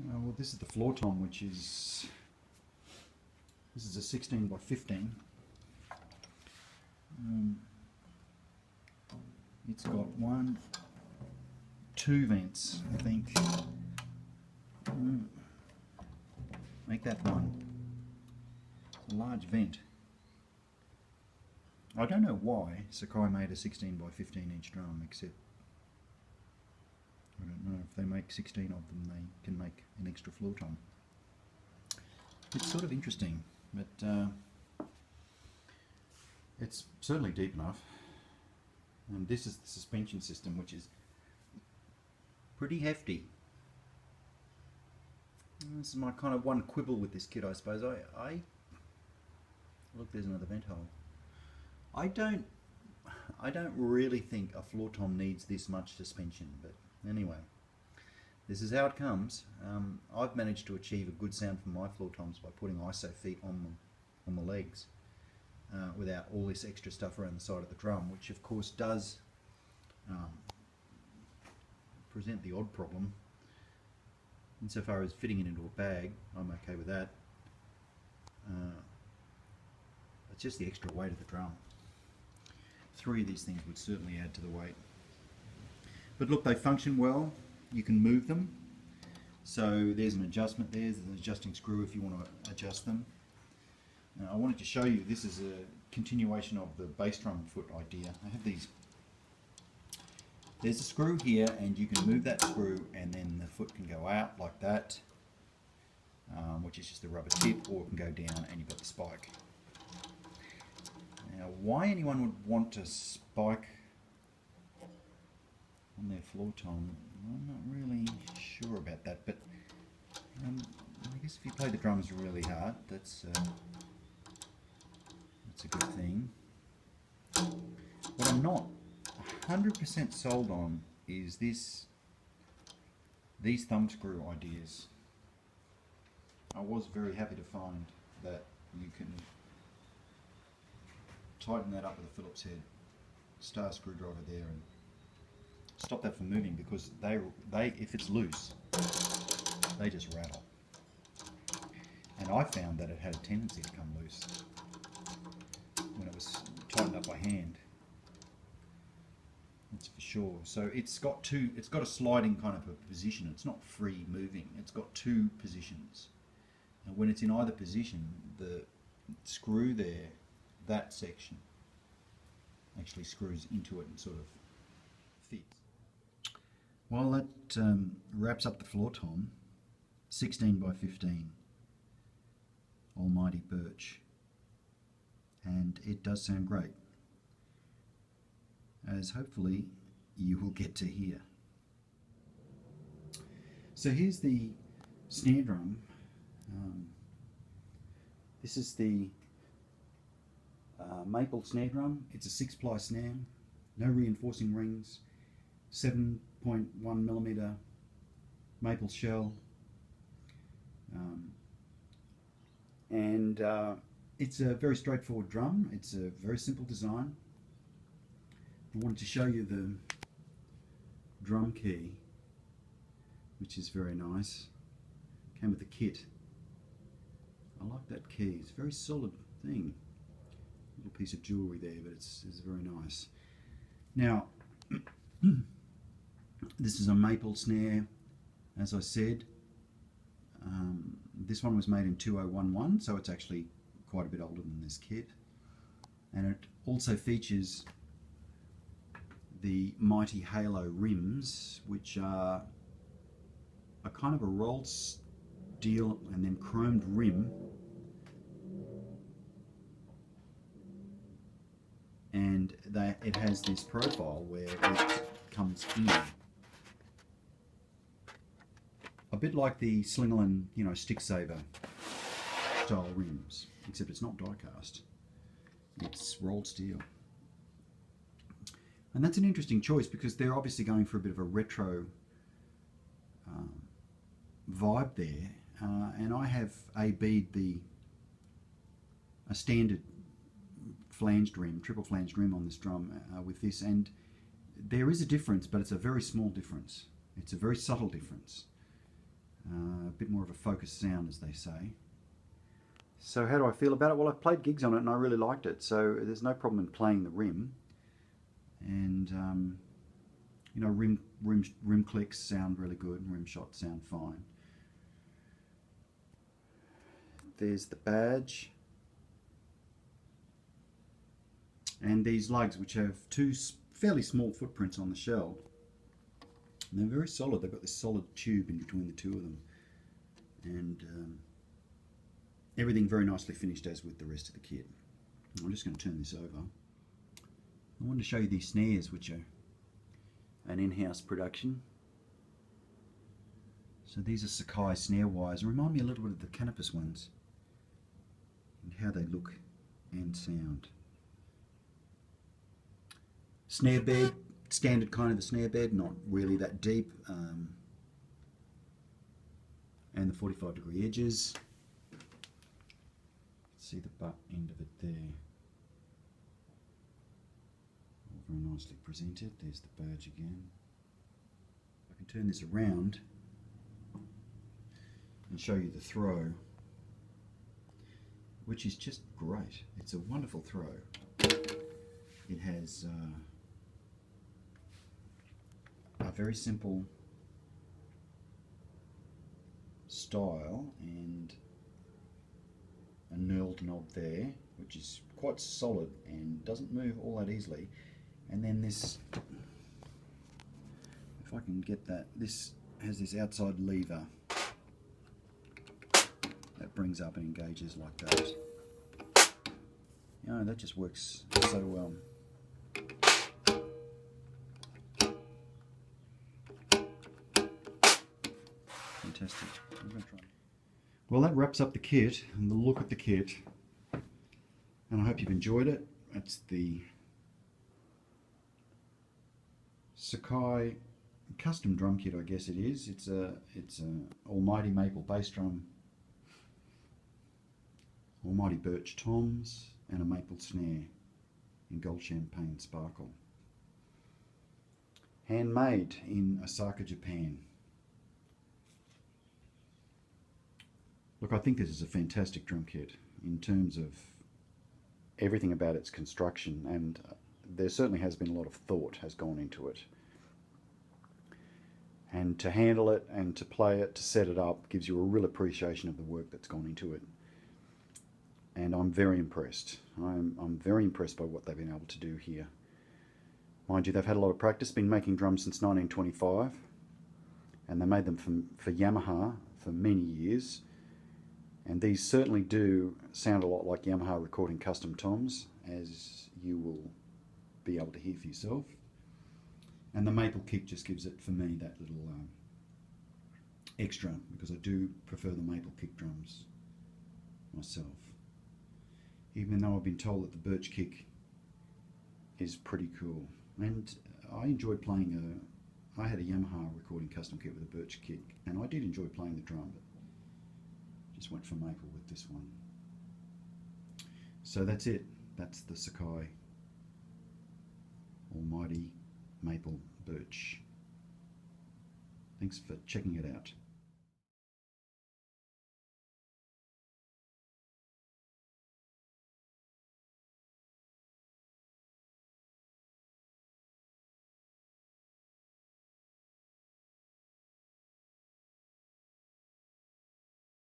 Well, this is the floor tom, which is, this is a 16 by 15. It's got 1, 2 vents, I think. Make that one. A large vent. I don't know why Sakae made a 16 by 15 inch drum, except I don't know, if they make 16 of them they can make an extra floor tom. It's sort of interesting, but it's certainly deep enough. And this is the suspension system, which is pretty hefty. And this is my kind of one quibble with this kit, I suppose. I look, there's another vent hole. I don't really think a floor tom needs this much suspension, but anyway, this is how it comes. I've managed to achieve a good sound from my floor toms by putting ISO feet on the legs, without all this extra stuff around the side of the drum, which of course does present the odd problem. Insofar as fitting it into a bag, I'm okay with that. It's just the extra weight of the drum. 3 of these things would certainly add to the weight. But look, they function well. You can move them. So there's an adjustment there. There's an adjusting screw if you want to adjust them. Now, I wanted to show you, this is a continuation of the bass drum foot idea. I have these. There's a screw here, and you can move that screw and then the foot can go out like that, which is just the rubber tip, or it can go down and you've got the spike. Now, why anyone would want a spike on their floor tom, I'm not really sure about that, but I guess if you play the drums really hard, that's a good thing. What I'm not 100% sold on is these thumb screw ideas. I was very happy to find that you can tighten that up with a Phillips head star screwdriver there and stop that from moving, because they if it's loose, they just rattle. And I found that it had a tendency to come loose when it was tightened up by hand. That's for sure. So it's got a sliding kind of a position. It's not free moving. It's got 2 positions. And when it's in either position, the screw there, that section, actually screws into it and sort of fits. Well, that wraps up the floor tom. 16 by 15 Almighty birch, and it does sound great, as hopefully you will get to hear. So here's the snare drum. This is the maple snare drum. It's a 6-ply snare, no reinforcing rings, 7.1mm maple shell, and it's a very straightforward drum. It's a very simple design. I wanted to show you the drum key, which is very nice. Came with the kit. I like that key. It's a very solid thing. Little piece of jewellery there, but it's very nice. Now, this is a maple snare, as I said. This one was made in 2011, so it's actually quite a bit older than this kit. And it also features the Mighty Halo rims, which are a kind of a rolled steel and then chromed rim, and it has this profile where it comes in, a bit like the Slingerland, stick saver style rims, except it's not die cast, it's rolled steel. And that's an interesting choice, because they're obviously going for a bit of a retro vibe there, and I have AB'd a standard flanged rim, triple flanged rim on this drum with this, and there is a difference, but it's a very small difference. It's a very subtle difference. A bit more of a focused sound, as they say. So how do I feel about it? Well, I've played gigs on it and I really liked it, so there's no problem in playing the rim. And you know, rim clicks sound really good, rim shots sound fine. There's the badge. And these lugs, which have two fairly small footprints on the shell. And they're very solid. They've got this solid tube in between the two of them. And everything very nicely finished, as with the rest of the kit. I'm just going to turn this over. I wanted to show you these snares, which are an in-house production. So these are Sakae snare wires. They remind me a little bit of the Canopus ones, and how they look and sound. Snare bed, standard kind of a snare bed, not really that deep. And the 45-degree edges. See the butt end of it there. All very nicely presented. There's the badge again. I can turn this around and show you the throw, which is just great. It's a wonderful throw. It has a very simple style and a knurled knob there, which is quite solid and doesn't move all that easily. And then this, if I can get that, this has this outside lever that brings up and engages like that. You know, that just works so well. Fantastic. I'm going to try. Well, that wraps up the kit and the look at the kit, and I hope you've enjoyed it. It's the Sakae custom drum kit, I guess it is. It's a Almighty maple bass drum, Almighty birch toms, and a maple snare in gold champagne sparkle. Handmade in Osaka, Japan. Look, I think this is a fantastic drum kit in terms of everything about its construction, and there certainly has been a lot of thought has gone into it. And to handle it and to play it, to set it up, gives you a real appreciation of the work that's gone into it. And I'm very impressed. I'm very impressed by what they've been able to do here. Mind you, they've had a lot of practice, been making drums since 1925, and they made them for Yamaha for many years. And these certainly do sound a lot like Yamaha recording custom toms, as you will be able to hear for yourself. And the maple kick just gives it, for me, that little extra, because I do prefer the maple kick drums myself. Even though I've been told that the birch kick is pretty cool. And I enjoyed playing I had a Yamaha recording custom kit with a birch kick, and I did enjoy playing the drum, but just went for maple with this one. So that's it. That's the Sakae Almighty Maple Birch. Thanks for checking it out.